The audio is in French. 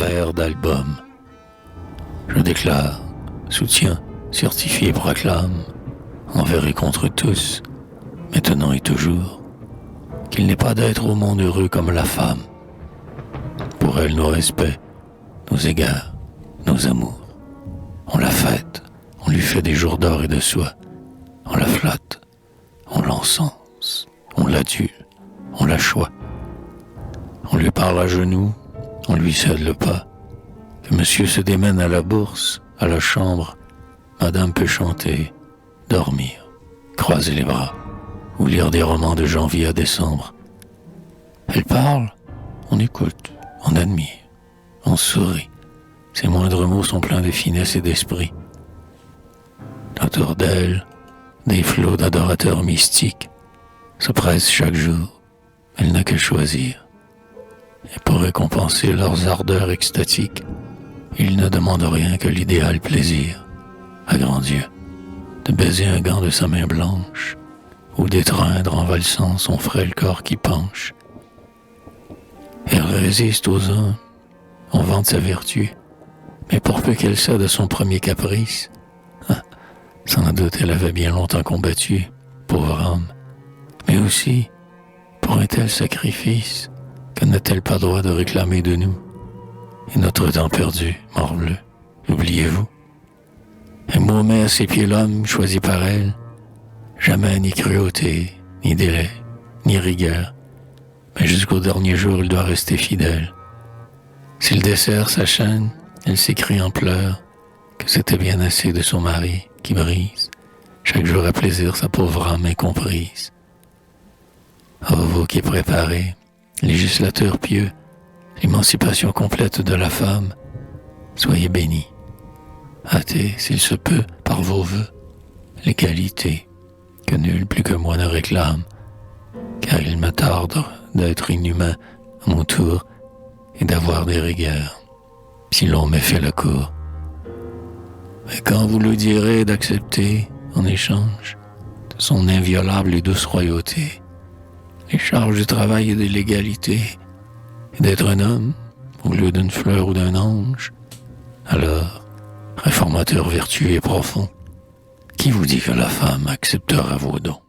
vers d'album. Je déclare, soutiens, certifie et proclame, envers et contre tous, maintenant et toujours, qu'il n'est pas d'être au monde heureux comme la femme. Pour elle, nos respects, nos égards, nos amours. On la fête, on lui fait des jours d'or et de soie. On la flatte, on l'encense, on l'adule, on la choie. On lui parle à genoux, on lui cède le pas. Que monsieur se démène à la bourse, à la chambre, madame peut chanter, dormir, croiser les bras, ou lire des romans de janvier à décembre. Elle parle, on écoute, on admire, on sourit. Ses moindres mots sont pleins de finesse et d'esprit. Autour d'elle, des flots d'adorateurs mystiques se pressent chaque jour. Elle n'a qu'à choisir. Et pour récompenser leurs ardeurs extatiques, ils ne demandent rien que l'idéal plaisir, à grand Dieu, de baiser un gant de sa main blanche ou d'étreindre en valsant son frêle corps qui penche. Elle résiste aux hommes, on vante sa vertu, mais pour peu qu'elle cède à son premier caprice, sans doute elle avait bien longtemps combattu, pauvre âme, mais aussi, pour un tel sacrifice, que n'a-t-elle pas droit de réclamer de nous? Et notre temps perdu, morbleu, l'oubliez-vous? Elle met à ses pieds l'homme choisi par elle, jamais ni cruauté, ni délai, ni rigueur, mais jusqu'au dernier jour il doit rester fidèle. S'il dessert sa chaîne, elle s'écrie en pleurs que c'était bien assez de son mari qui brise chaque jour à plaisir sa pauvre âme incomprise. Ô vous qui préparez, législateurs pieux, l'émancipation complète de la femme, soyez bénis. Hâtez, s'il se peut, par vos vœux, l'égalité que nul plus que moi ne réclame, car il me tarde d'être inhumain à mon tour et d'avoir des rigueurs, si l'on m'ait fait la cour. Mais quand vous le direz d'accepter, en échange de son inviolable et douce royauté, les charges du travail et de l'égalité, et d'être un homme au lieu d'une fleur ou d'un ange, alors, réformateur vertueux et profond, qui vous dit que la femme acceptera vos dons?